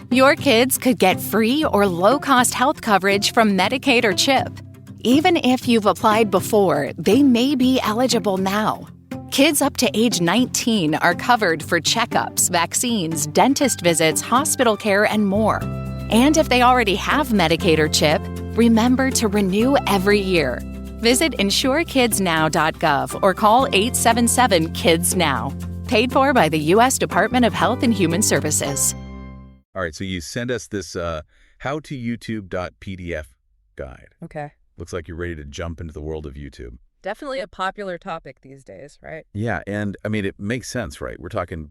Your kids could get free or low-cost health coverage from Medicaid or CHIP. Even if you've applied before, they may be eligible now. Kids up to age 19 are covered for checkups, vaccines, dentist visits, hospital care, and more. And if they already have Medicaid or CHIP, remember to renew every year. Visit insurekidsnow.gov or call 877-KIDS-NOW. Paid for by the U.S. Department of Health and Human Services. All right, so you send us this howtoyoutube.pdf guide. Okay. Looks like you're ready to jump into the world of YouTube. Definitely a popular topic these days, right? Yeah, and I mean, it makes sense, right? We're talking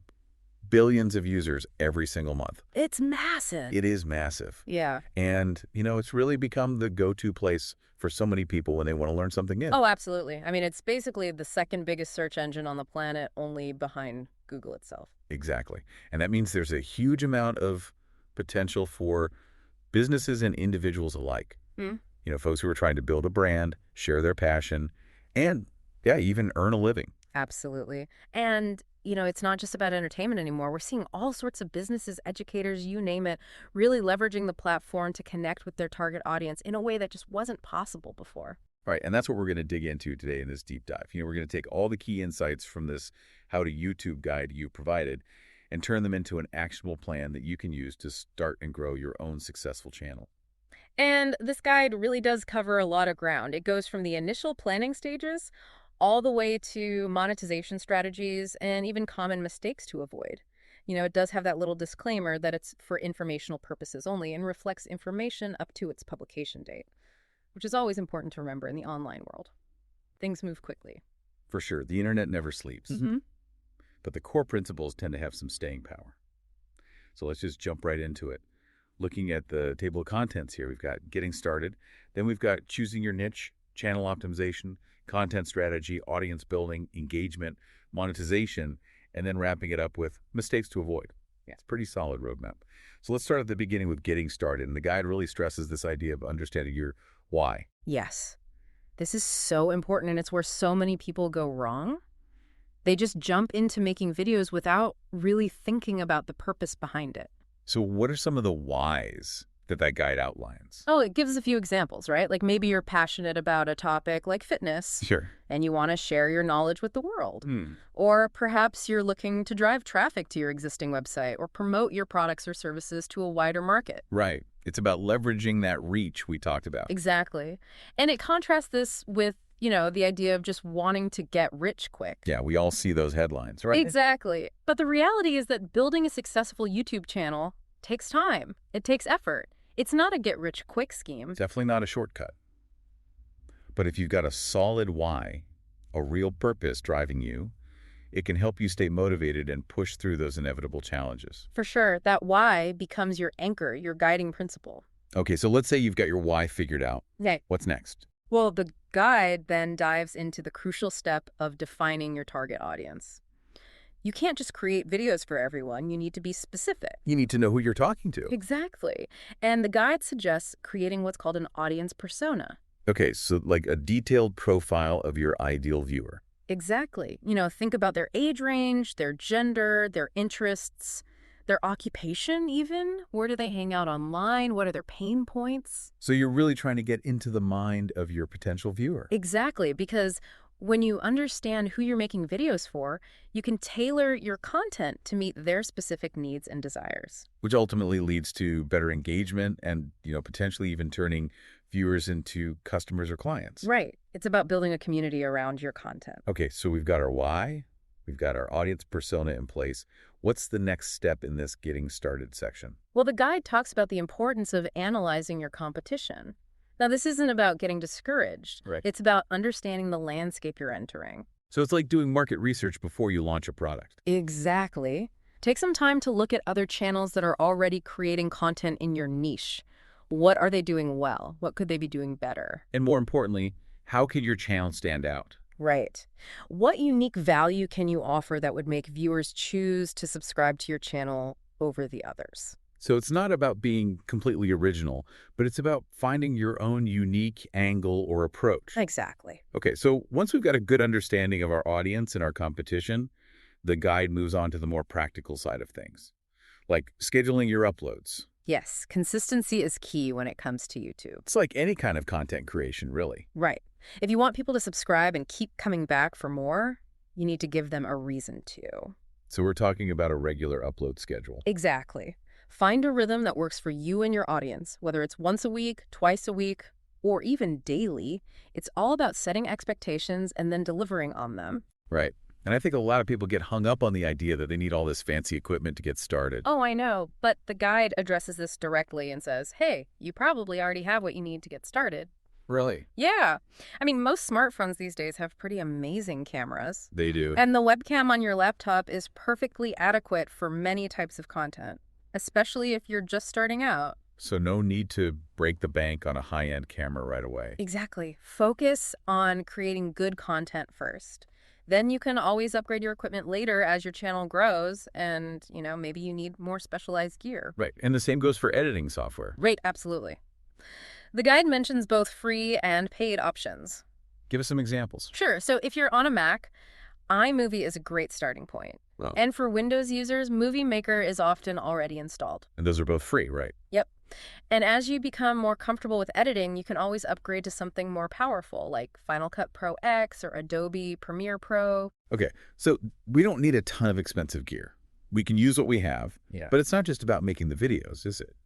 billions of users every single month. It's massive. It is massive. Yeah. And, it's really become the go-to place for so many people when they want to learn something new. Oh, absolutely. I mean, it's basically the second biggest search engine on the planet, only behind Google itself. Exactly. And that means there's a huge amount of potential for businesses and individuals alike. Folks who are trying to build a brand, share their passion, and, even earn a living. Absolutely. And, it's not just about entertainment anymore. We're seeing all sorts of businesses, educators, you name it, really leveraging the platform to connect with their target audience in a way that just wasn't possible before. Right, and that's what we're going to dig into today in this deep dive. We're going to take all the key insights from this How to YouTube guide you provided and turn them into an actionable plan that you can use to start and grow your own successful channel. And this guide really does cover a lot of ground. It goes from the initial planning stages all the way to monetization strategies and even common mistakes to avoid. It does have that little disclaimer that it's for informational purposes only and reflects information up to its publication date, which is always important to remember in the online world. Things move quickly. For sure. The internet never sleeps. But the core principles tend to have some staying power. So let's just jump right into it. Looking at the table of contents here, we've got getting started. Then we've got choosing your niche, channel optimization, content strategy, audience building, engagement, monetization, and then wrapping it up with mistakes to avoid. It's a pretty solid roadmap. So let's start at the beginning with getting started. And the guide really stresses this idea of understanding your why. Yes. This is so important, and it's where so many people go wrong. They just jump into making videos without really thinking about the purpose behind it. So what are some of the whys that guide outlines? Oh, it gives a few examples, right? Like maybe you're passionate about a topic like fitness. Sure. And you want to share your knowledge with the world. Or perhaps you're looking to drive traffic to your existing website or promote your products or services to a wider market. Right. It's about leveraging that reach we talked about. Exactly. And it contrasts this with, the idea of just wanting to get rich quick. Yeah, we all see those headlines, right? Exactly. But the reality is that building a successful YouTube channel takes time. It takes effort. It's not a get-rich-quick scheme. Definitely not a shortcut. But if you've got a solid why, a real purpose driving you, it can help you stay motivated and push through those inevitable challenges. For sure. That why becomes your anchor, your guiding principle. Okay, so let's say you've got your why figured out. Okay. What's next? Well, the guide then dives into the crucial step of defining your target audience. You can't just create videos for everyone. You need to be specific. You need to know who you're talking to. Exactly. And the guide suggests creating what's called an audience persona. Okay, so like a detailed profile of your ideal viewer. Exactly. Think about their age range, their gender, their interests, their occupation even. Where do they hang out online? What are their pain points? So you're really trying to get into the mind of your potential viewer. Exactly, because when you understand who you're making videos for, you can tailor your content to meet their specific needs and desires. Which ultimately leads to better engagement and, potentially even turning viewers into customers or clients. Right. It's about building a community around your content. Okay, so we've got our why, we've got our audience persona in place. What's the next step in this getting started section? Well, the guide talks about the importance of analyzing your competition. Now, this isn't about getting discouraged. Right. It's about understanding the landscape you're entering. So it's like doing market research before you launch a product. Exactly. Take some time to look at other channels that are already creating content in your niche. What are they doing well? What could they be doing better? And more importantly, how could your channel stand out? Right. What unique value can you offer that would make viewers choose to subscribe to your channel over the others? So it's not about being completely original, but it's about finding your own unique angle or approach. Exactly. Okay, so once we've got a good understanding of our audience and our competition, the guide moves on to the more practical side of things. Like scheduling your uploads. Yes, consistency is key when it comes to YouTube. It's like any kind of content creation, really. Right. If you want people to subscribe and keep coming back for more, you need to give them a reason to. So we're talking about a regular upload schedule. Exactly. Find a rhythm that works for you and your audience, whether it's once a week, twice a week, or even daily. It's all about setting expectations and then delivering on them. Right. And I think a lot of people get hung up on the idea that they need all this fancy equipment to get started. Oh, I know, but the guide addresses this directly and says, hey, you probably already have what you need to get started. Really? Yeah. I mean, most smartphones these days have pretty amazing cameras. They do. And the webcam on your laptop is perfectly adequate for many types of content, especially if you're just starting out. So no need to break the bank on a high-end camera right away. Exactly. Focus on creating good content first. Then you can always upgrade your equipment later as your channel grows and, maybe you need more specialized gear. Right. And the same goes for editing software. Right, absolutely. The guide mentions both free and paid options. Give us some examples. Sure. So if you're on a Mac, iMovie is a great starting point. Oh. And for Windows users, Movie Maker is often already installed. And those are both free, right? Yep. And as you become more comfortable with editing, you can always upgrade to something more powerful, like Final Cut Pro X or Adobe Premiere Pro. Okay, so we don't need a ton of expensive gear. We can use what we have, but it's not just about making the videos, is it?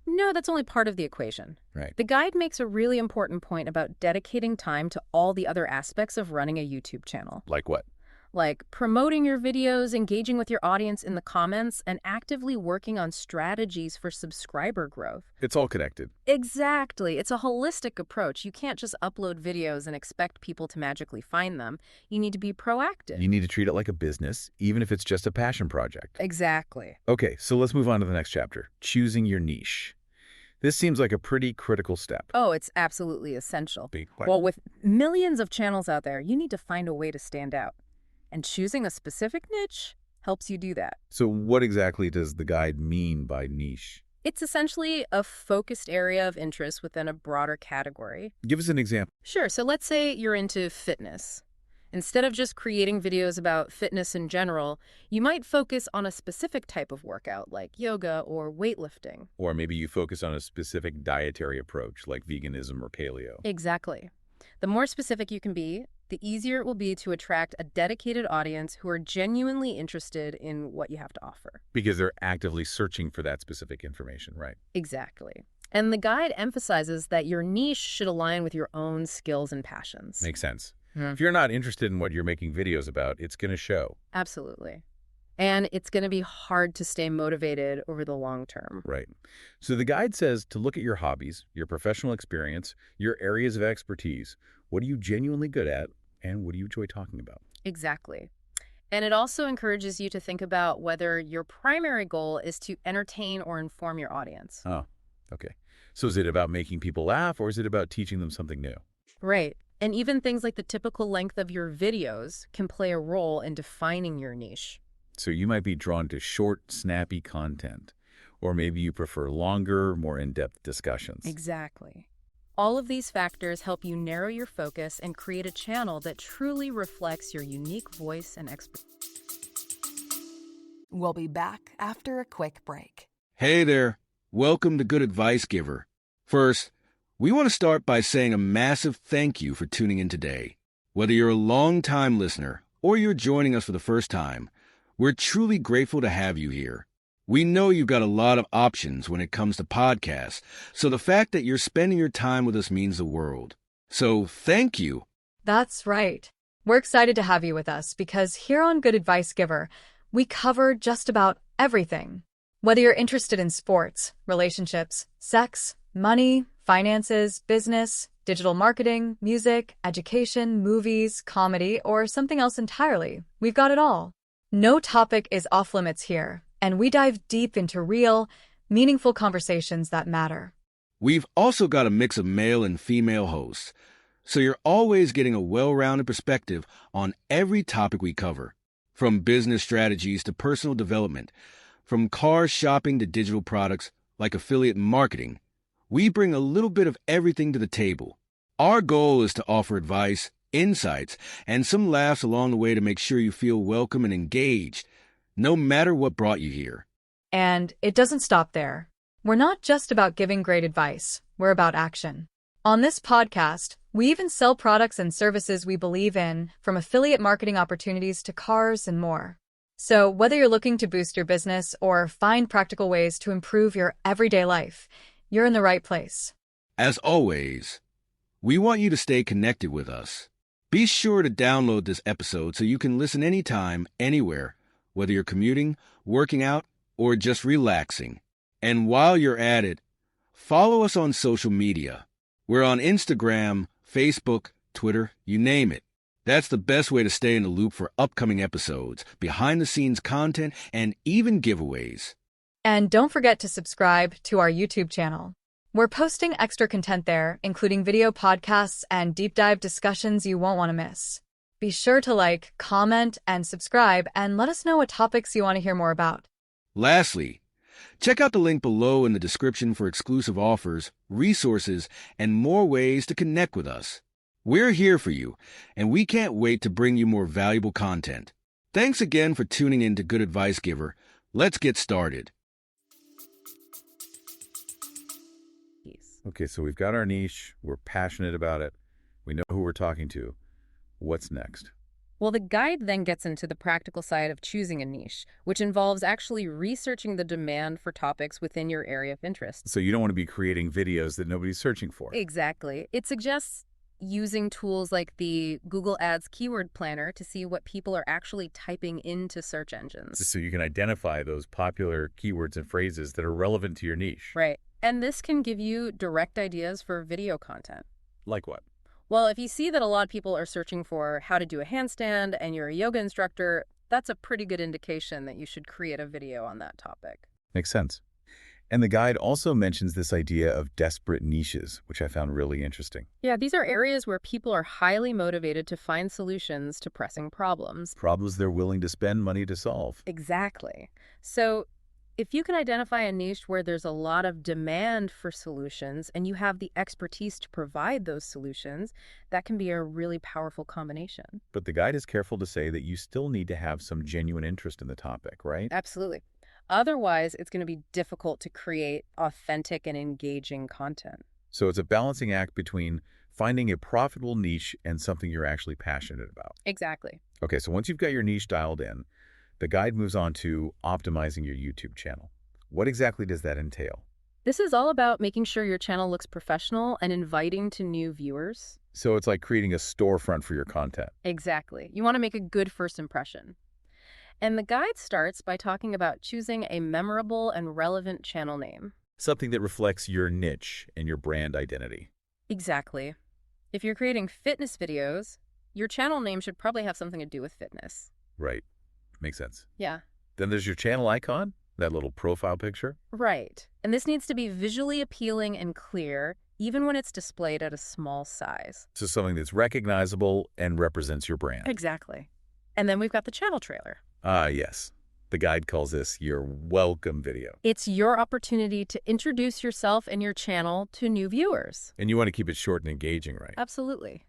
No, that's only part of the equation. Right. The guide makes a really important point about dedicating time to all the other aspects of running a YouTube channel. Like what? Like promoting your videos, engaging with your audience in the comments, and actively working on strategies for subscriber growth. It's all connected. Exactly. It's a holistic approach. You can't just upload videos and expect people to magically find them. You need to be proactive. You need to treat it like a business, even if it's just a passion project. Exactly. Okay, so let's move on to the next chapter, choosing your niche. This seems like a pretty critical step. Oh, it's absolutely essential. Be quiet. Well, with millions of channels out there, you need to find a way to stand out. And choosing a specific niche helps you do that. So what exactly does the guide mean by niche? It's essentially a focused area of interest within a broader category. Give us an example. Sure, so let's say you're into fitness. Instead of just creating videos about fitness in general, you might focus on a specific type of workout like yoga or weightlifting. Or maybe you focus on a specific dietary approach like veganism or paleo. Exactly. The more specific you can be, the easier it will be to attract a dedicated audience who are genuinely interested in what you have to offer. Because they're actively searching for that specific information, right? Exactly. And the guide emphasizes that your niche should align with your own skills and passions. Makes sense. Yeah. If you're not interested in what you're making videos about, it's going to show. Absolutely. And it's going to be hard to stay motivated over the long term. Right. So the guide says to look at your hobbies, your professional experience, your areas of expertise. What are you genuinely good at, and what do you enjoy talking about? Exactly. And it also encourages you to think about whether your primary goal is to entertain or inform your audience. Oh, okay. So is it about making people laugh, or is it about teaching them something new? Right. And even things like the typical length of your videos can play a role in defining your niche. So you might be drawn to short, snappy content, or maybe you prefer longer, more in-depth discussions. Exactly. All of these factors help you narrow your focus and create a channel that truly reflects your unique voice and expertise. We'll be back after a quick break. Hey there. Welcome to Good Advice Giver. First, we want to start by saying a massive thank you for tuning in today. Whether you're a long-time listener or you're joining us for the first time, we're truly grateful to have you here. We know you've got a lot of options when it comes to podcasts, so the fact that you're spending your time with us means the world. So thank you. That's right. We're excited to have you with us because here on Good Advice Giver, we cover just about everything. Whether you're interested in sports, relationships, sex, money, finances, business, digital marketing, music, education, movies, comedy, or something else entirely, we've got it all. No topic is off limits here, and we dive deep into real, meaningful conversations that matter. We've also got a mix of male and female hosts, so you're always getting a well-rounded perspective on every topic we cover, from business strategies to personal development, from car shopping to digital products like affiliate marketing. We bring a little bit of everything to the table. Our goal is to offer advice, insights, and some laughs along the way to make sure you feel welcome and engaged, no matter what brought you here. And it doesn't stop there. We're not just about giving great advice, we're about action. On this podcast, we even sell products and services we believe in, from affiliate marketing opportunities to cars and more. So whether you're looking to boost your business or find practical ways to improve your everyday life, you're in the right place. As always, we want you to stay connected with us. Be sure to download this episode so you can listen anytime, anywhere, whether you're commuting, working out, or just relaxing. And while you're at it, follow us on social media. We're on Instagram, Facebook, Twitter, you name it. That's the best way to stay in the loop for upcoming episodes, behind-the-scenes content, and even giveaways. And don't forget to subscribe to our YouTube channel. We're posting extra content there, including video podcasts and deep dive discussions you won't want to miss. Be sure to like, comment, and subscribe, and let us know what topics you want to hear more about. Lastly, check out the link below in the description for exclusive offers, resources, and more ways to connect with us. We're here for you, and we can't wait to bring you more valuable content. Thanks again for tuning in to Good Advice Giver. Let's get started. Okay, so we've got our niche. We're passionate about it. We know who we're talking to. What's next? Well, the guide then gets into the practical side of choosing a niche, which involves actually researching the demand for topics within your area of interest. So you don't want to be creating videos that nobody's searching for. Exactly. It suggests using tools like the Google Ads Keyword Planner to see what people are actually typing into search engines. So you can identify those popular keywords and phrases that are relevant to your niche. Right. And this can give you direct ideas for video content. Like what? Well, if you see that a lot of people are searching for how to do a handstand and you're a yoga instructor, that's a pretty good indication that you should create a video on that topic. Makes sense. And the guide also mentions this idea of desperate niches, which I found really interesting. Yeah, these are areas where people are highly motivated to find solutions to pressing problems. Problems they're willing to spend money to solve. Exactly. So if you can identify a niche where there's a lot of demand for solutions and you have the expertise to provide those solutions, that can be a really powerful combination. But the guide is careful to say that you still need to have some genuine interest in the topic, right? Absolutely. Otherwise, it's going to be difficult to create authentic and engaging content. So it's a balancing act between finding a profitable niche and something you're actually passionate about. Exactly. Okay, so once you've got your niche dialed in, the guide moves on to optimizing your YouTube channel. What exactly does that entail? This is all about making sure your channel looks professional and inviting to new viewers. So it's like creating a storefront for your content. Exactly. You want to make a good first impression. And the guide starts by talking about choosing a memorable and relevant channel name. Something that reflects your niche and your brand identity. Exactly. If you're creating fitness videos, your channel name should probably have something to do with fitness. Right. Makes sense. Yeah. Then there's your channel icon, that little profile picture. Right. And this needs to be visually appealing and clear, even when it's displayed at a small size. So something that's recognizable and represents your brand. Exactly. And then we've got the channel trailer. Ah, yes. The guide calls this your welcome video. It's your opportunity to introduce yourself and your channel to new viewers. And you want to keep it short and engaging, right? Absolutely.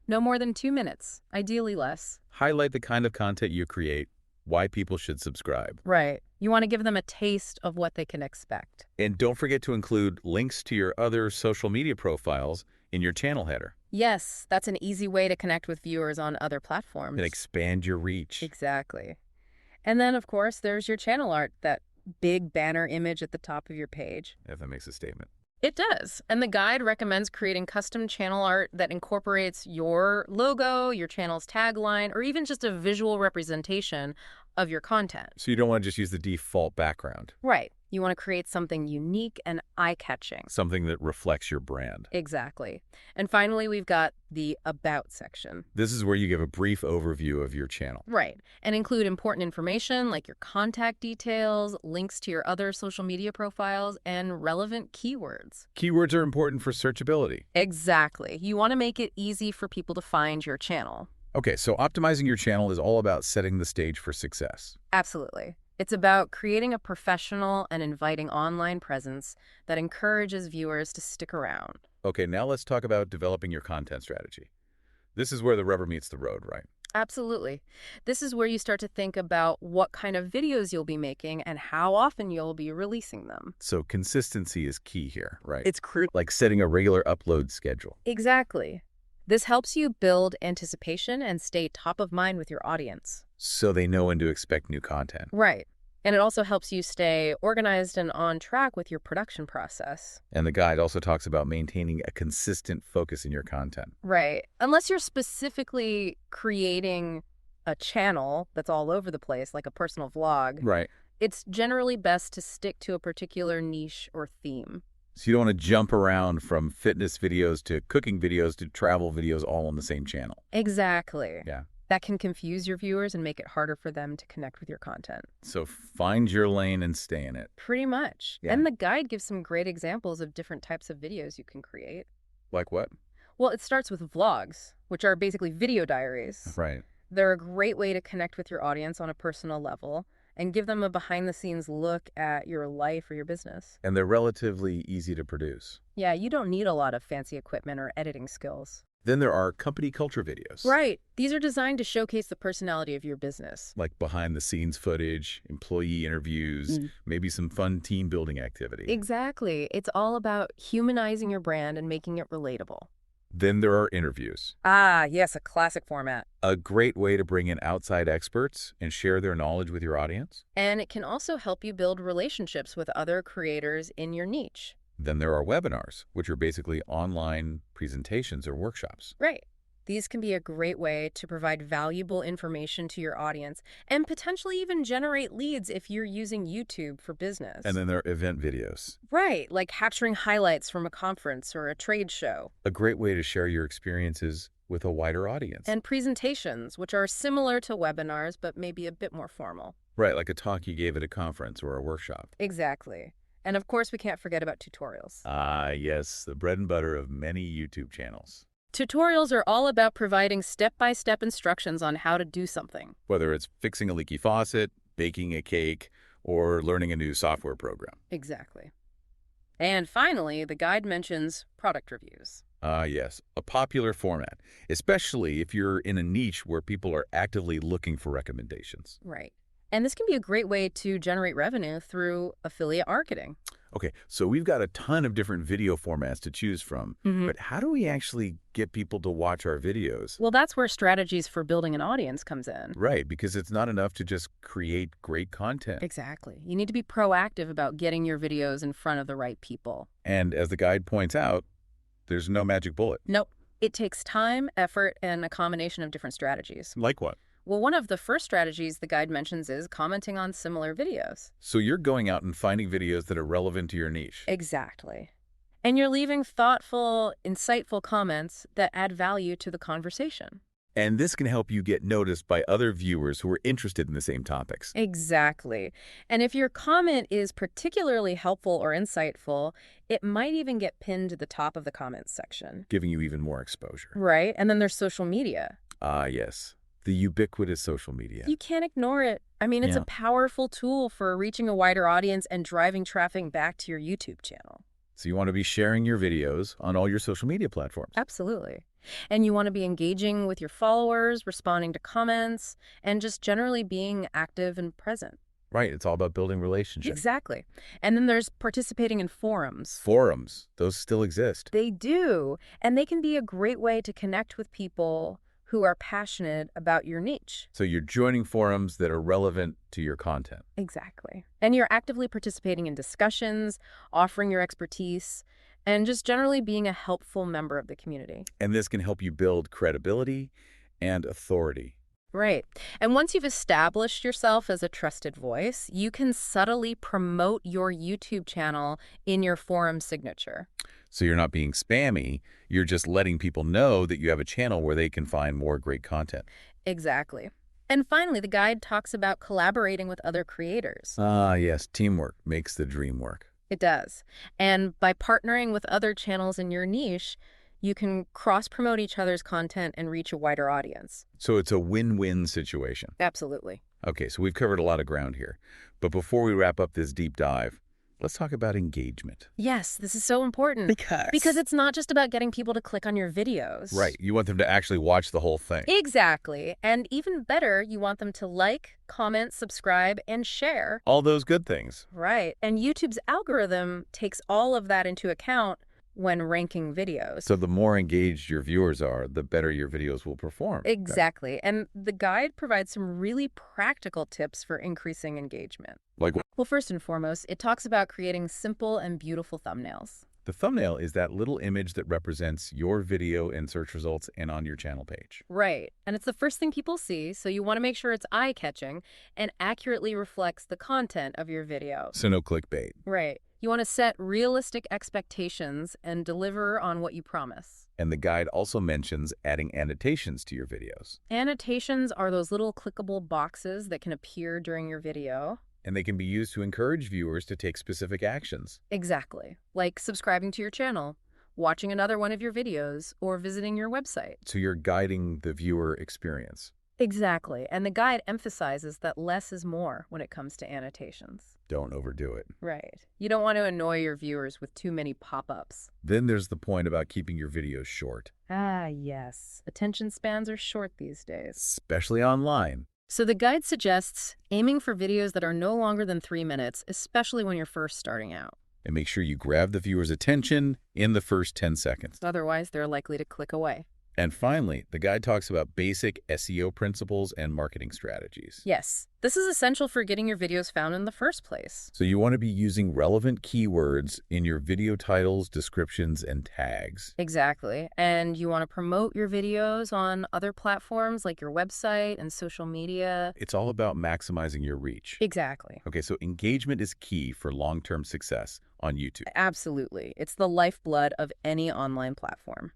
No more than 2 minutes, ideally less. Highlight the kind of content you create, why people should subscribe. Right. You want to give them a taste of what they can expect. And don't forget to include links to your other social media profiles in your channel header. Yes, that's an easy way to connect with viewers on other platforms. And expand your reach. Exactly. And then, of course, there's your channel art, that big banner image at the top of your page. If that makes a statement. It does. And the guide recommends creating custom channel art that incorporates your logo, your channel's tagline, or even just a visual representation of your content. So you don't want to just use the default background. Right. You want to create something unique and eye-catching. Something that reflects your brand. Exactly. And finally, we've got the About section. This is where you give a brief overview of your channel. Right. And include important information like your contact details, links to your other social media profiles, and relevant keywords. Keywords are important for searchability. Exactly. You want to make it easy for people to find your channel. Okay, so optimizing your channel is all about setting the stage for success. Absolutely. It's about creating a professional and inviting online presence that encourages viewers to stick around. Okay, now let's talk about developing your content strategy. This is where the rubber meets the road, right? Absolutely. This is where you start to think about what kind of videos you'll be making and how often you'll be releasing them. So consistency is key here, right? It's crucial. Like setting a regular upload schedule. Exactly. This helps you build anticipation and stay top of mind with your audience. So they know when to expect new content. Right. And it also helps you stay organized and on track with your production process. And the guide also talks about maintaining a consistent focus in your content. Right. Unless you're specifically creating a channel that's all over the place, like a personal vlog, Right. it's generally best to stick to a particular niche or theme. So you don't want to jump around from fitness videos to cooking videos to travel videos all on the same channel. Exactly. Yeah. That can confuse your viewers and make it harder for them to connect with your content. So find your lane and stay in it. Pretty much. Yeah. And the guide gives some great examples of different types of videos you can create. Like what? Well, it starts with vlogs, which are basically video diaries. Right. They're a great way to connect with your audience on a personal level and give them a behind-the-scenes look at your life or your business. And they're relatively easy to produce. Yeah, you don't need a lot of fancy equipment or editing skills. Then there are company culture videos. Right. These are designed to showcase the personality of your business. Like behind-the-scenes footage, employee interviews, maybe some fun team building activity. Exactly. It's all about humanizing your brand and making it relatable. Then there are interviews. Ah, yes, a classic format. A great way to bring in outside experts and share their knowledge with your audience. And it can also help you build relationships with other creators in your niche. Then there are webinars, which are basically online presentations or workshops. Right. These can be a great way to provide valuable information to your audience and potentially even generate leads if you're using YouTube for business. And then there are event videos. Right, like capturing highlights from a conference or a trade show. A great way to share your experiences with a wider audience. And presentations, which are similar to webinars but maybe a bit more formal. Right, like a talk you gave at a conference or a workshop. Exactly. And of course, we can't forget about tutorials. Ah, yes, the bread and butter of many YouTube channels. Tutorials are all about providing step-by-step instructions on how to do something. Whether it's fixing a leaky faucet, baking a cake, or learning a new software program. Exactly. And finally, the guide mentions product reviews. Ah, yes, a popular format, especially if you're in a niche where people are actively looking for recommendations. Right. And this can be a great way to generate revenue through affiliate marketing. Okay, so we've got a ton of different video formats to choose from, but how do we actually get people to watch our videos? Well, that's where strategies for building an audience comes in. Right, because it's not enough to just create great content. Exactly. You need to be proactive about getting your videos in front of the right people. And as the guide points out, there's no magic bullet. Nope. It takes time, effort, and a combination of different strategies. Like what? Well, one of the first strategies the guide mentions is commenting on similar videos. So you're going out and finding videos that are relevant to your niche. Exactly. And you're leaving thoughtful, insightful comments that add value to the conversation. And this can help you get noticed by other viewers who are interested in the same topics. Exactly. And if your comment is particularly helpful or insightful, it might even get pinned to the top of the comments section. Giving you even more exposure. Right. And then there's social media. Ah, yes. The ubiquitous social media. You can't ignore it. I mean, it's a powerful tool for reaching a wider audience and driving traffic back to your YouTube channel. So you want to be sharing your videos on all your social media platforms. Absolutely. And you want to be engaging with your followers, responding to comments, and just generally being active and present. Right. It's all about building relationships. Exactly. And then there's participating in forums. Forums. Those still exist. They do. And they can be a great way to connect with people who are passionate about your niche. So you're joining forums that are relevant to your content. Exactly. And you're actively participating in discussions, offering your expertise, and just generally being a helpful member of the community. And this can help you build credibility and authority. Right. And once you've established yourself as a trusted voice, you can subtly promote your YouTube channel in your forum signature. So you're not being spammy, you're just letting people know that you have a channel where they can find more great content. Exactly. And finally, the guide talks about collaborating with other creators. Ah, yes, teamwork makes the dream work. It does. And by partnering with other channels in your niche, you can cross-promote each other's content and reach a wider audience. So it's a win-win situation. Absolutely. Okay, so we've covered a lot of ground here. But before we wrap up this deep dive, Let's talk about engagement. Yes, this is so important. Because it's not just about getting people to click on your videos. Right. You want them to actually watch the whole thing. Exactly. And even better, you want them to like, comment, subscribe, and share. All those good things. Right. And YouTube's algorithm takes all of that into account when ranking videos. So the more engaged your viewers are, the better your videos will perform. Exactly. And the guide provides some really practical tips for increasing engagement. Like what? Well, first and foremost, it talks about creating simple and beautiful thumbnails. The thumbnail is that little image that represents your video in search results and on your channel page. Right. And it's the first thing people see, so you want to make sure it's eye-catching and accurately reflects the content of your video. So no clickbait. Right. You want to set realistic expectations and deliver on what you promise. And the guide also mentions adding annotations to your videos. Annotations are those little clickable boxes that can appear during your video. And they can be used to encourage viewers to take specific actions. Exactly. Like subscribing to your channel, watching another one of your videos, or visiting your website. So you're guiding the viewer experience. Exactly. And the guide emphasizes that less is more when it comes to annotations. Don't overdo it. Right. You don't want to annoy your viewers with too many pop-ups. Then there's the point about keeping your videos short. Ah, yes. Attention spans are short these days. Especially online. So the guide suggests aiming for videos that are no longer than 3 minutes, especially when you're first starting out. And make sure you grab the viewer's attention in the first 10 seconds. Otherwise, they're likely to click away. And finally, the guide talks about basic SEO principles and marketing strategies. Yes, this is essential for getting your videos found in the first place. So you want to be using relevant keywords in your video titles, descriptions, and tags. Exactly. And you want to promote your videos on other platforms like your website and social media. It's all about maximizing your reach. Exactly. Okay, so engagement is key for long-term success on YouTube. Absolutely. It's the lifeblood of any online platform.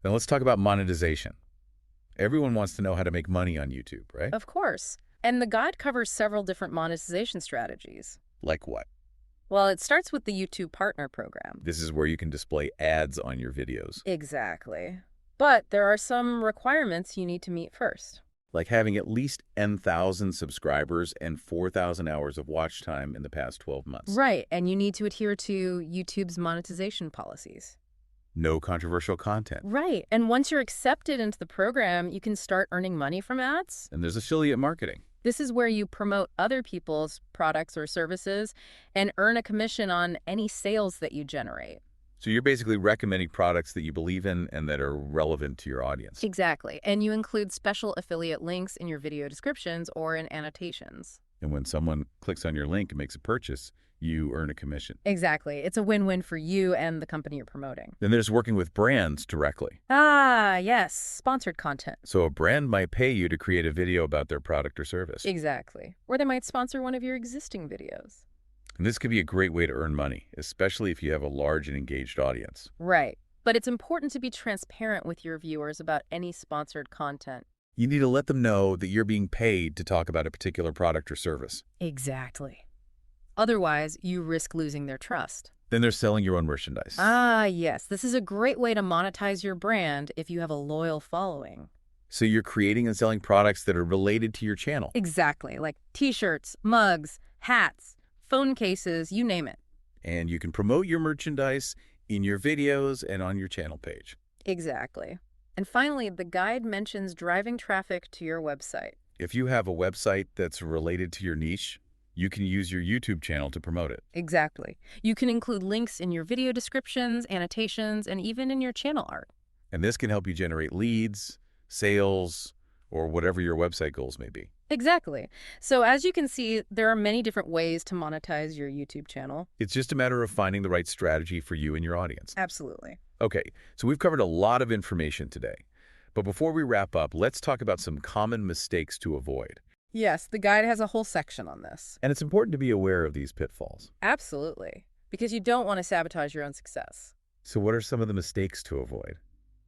Now let's talk about monetization. Everyone wants to know how to make money on YouTube, right? Of course. And the guide covers several different monetization strategies. Like what? Well, it starts with the YouTube Partner Program. This is where you can display ads on your videos. Exactly. But there are some requirements you need to meet first. Like having at least 10,000 subscribers and 4,000 hours of watch time in the past 12 months. Right, and you need to adhere to YouTube's monetization policies. No controversial content. Right, and once you're accepted into the program, you can start earning money from ads. And there's affiliate marketing. This is where you promote other people's products or services and earn a commission on any sales that you generate. So you're basically recommending products that you believe in and that are relevant to your audience. Exactly, and you include special affiliate links in your video descriptions or in annotations. And when someone clicks on your link and makes a purchase, you earn a commission. Exactly. It's a win-win for you and the company you're promoting. Then there's working with brands directly. Ah, yes. Sponsored content. So a brand might pay you to create a video about their product or service. Exactly. Or they might sponsor one of your existing videos. And this could be a great way to earn money, especially if you have a large and engaged audience. Right. But it's important to be transparent with your viewers about any sponsored content. You need to let them know that you're being paid to talk about a particular product or service. Exactly. Otherwise, you risk losing their trust. Then they're selling your own merchandise. Ah, yes. This is a great way to monetize your brand if you have a loyal following. So you're creating and selling products that are related to your channel. Exactly. Like t-shirts, mugs, hats, phone cases, you name it. And you can promote your merchandise in your videos and on your channel page. Exactly. And finally, the guide mentions driving traffic to your website. If you have a website that's related to your niche, you can use your YouTube channel to promote it. Exactly. You can include links in your video descriptions, annotations, and even in your channel art. And this can help you generate leads, sales, or whatever your website goals may be. Exactly. So as you can see, there are many different ways to monetize your YouTube channel. It's just a matter of finding the right strategy for you and your audience. Absolutely. Okay, so we've covered a lot of information today. But before we wrap up, let's talk about some common mistakes to avoid. Yes, the guide has a whole section on this. And it's important to be aware of these pitfalls. Absolutely. Because you don't want to sabotage your own success. So what are some of the mistakes to avoid?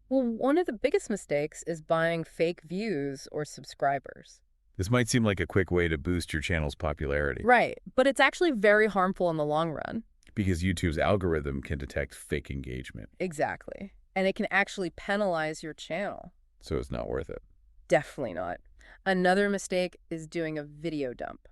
Well, one of the biggest mistakes is buying fake views or subscribers. This might seem like a quick way to boost your channel's popularity. Right, but it's actually very harmful in the long run. Because YouTube's algorithm can detect fake engagement. Exactly. And it can actually penalize your channel. So it's not worth it. Definitely not. Another mistake is doing a video dump.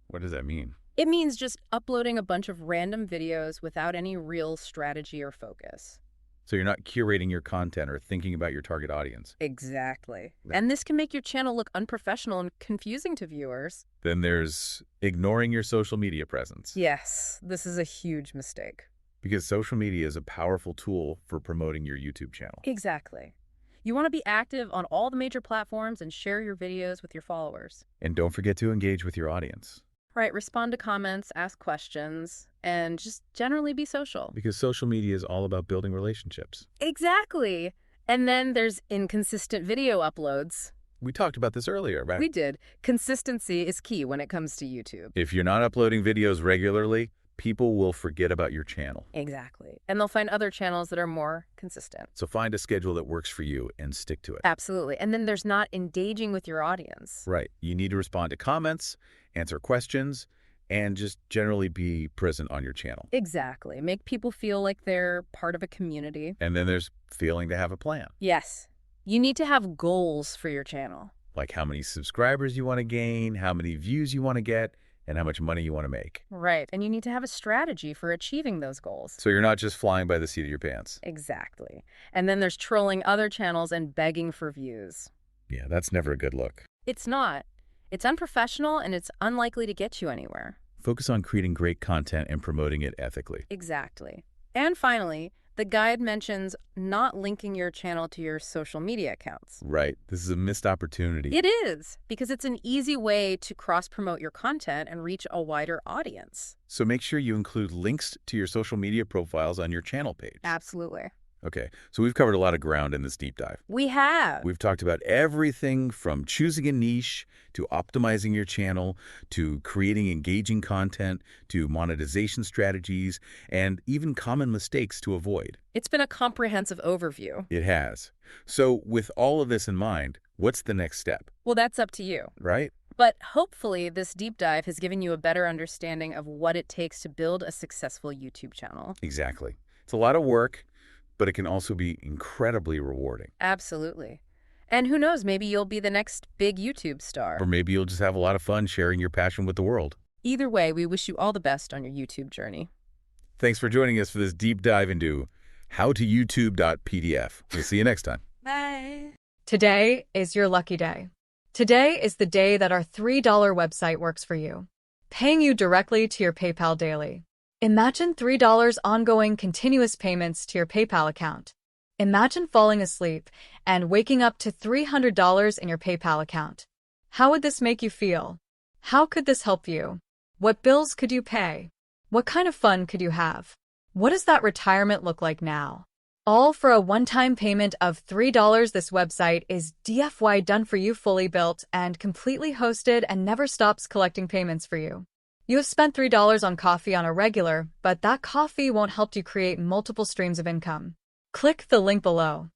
What does that mean? It means just uploading a bunch of random videos without any real strategy or focus. So you're not curating your content or thinking about your target audience. Exactly. And this can make your channel look unprofessional and confusing to viewers. Then there's ignoring your social media presence. Yes, this is a huge mistake. Because social media is a powerful tool for promoting your YouTube channel. Exactly. You want to be active on all the major platforms and share your videos with your followers. And don't forget to engage with your audience. Right, respond to comments, ask questions, and just generally be social. Because social media is all about building relationships. Exactly. And then there's inconsistent video uploads. We talked about this earlier, right? We did. Consistency is key when it comes to YouTube. If you're not uploading videos regularly, people will forget about your channel. Exactly. And they'll find other channels that are more consistent. So find a schedule that works for you and stick to it. Absolutely. And then there's not engaging with your audience. Right. You need to respond to comments, answer questions, and just generally be present on your channel. Exactly. Make people feel like they're part of a community. And then there's failing to have a plan. Yes. You need to have goals for your channel. Like how many subscribers you want to gain, how many views you want to get, and how much money you want to make. Right. And you need to have a strategy for achieving those goals. So you're not just flying by the seat of your pants. Exactly. And then there's trolling other channels and begging for views. Yeah, that's never a good look. It's not. It's unprofessional and it's unlikely to get you anywhere. Focus on creating great content and promoting it ethically. Exactly. And finally, the guide mentions not linking your channel to your social media accounts. Right. This is a missed opportunity. It is, because it's an easy way to cross-promote your content and reach a wider audience. So make sure you include links to your social media profiles on your channel page. Absolutely. Okay, so we've covered a lot of ground in this deep dive. We have. We've talked about everything from choosing a niche, to optimizing your channel, to creating engaging content, to monetization strategies, and even common mistakes to avoid. It's been a comprehensive overview. It has. So with all of this in mind, what's the next step? Well, that's up to you. Right? But hopefully this deep dive has given you a better understanding of what it takes to build a successful YouTube channel. Exactly. It's a lot of work, but it can also be incredibly rewarding. Absolutely. And who knows, maybe you'll be the next big YouTube star. Or maybe you'll just have a lot of fun sharing your passion with the world. Either way, we wish you all the best on your YouTube journey. Thanks for joining us for this deep dive into howtoyoutube.pdf. We'll see you next time. Bye. Today is your lucky day. Today is the day that our $3 website works for you, paying you directly to your PayPal daily. Imagine $3 ongoing continuous payments to your PayPal account. Imagine falling asleep and waking up to $300 in your PayPal account. How would this make you feel? How could this help you? What bills could you pay? What kind of fun could you have? What does that retirement look like now? All for a one-time payment of $3. This website is DFY done for you, fully built and completely hosted, and never stops collecting payments for you. You have spent $3 on coffee on a regular, but that coffee won't help you create multiple streams of income. Click the link below.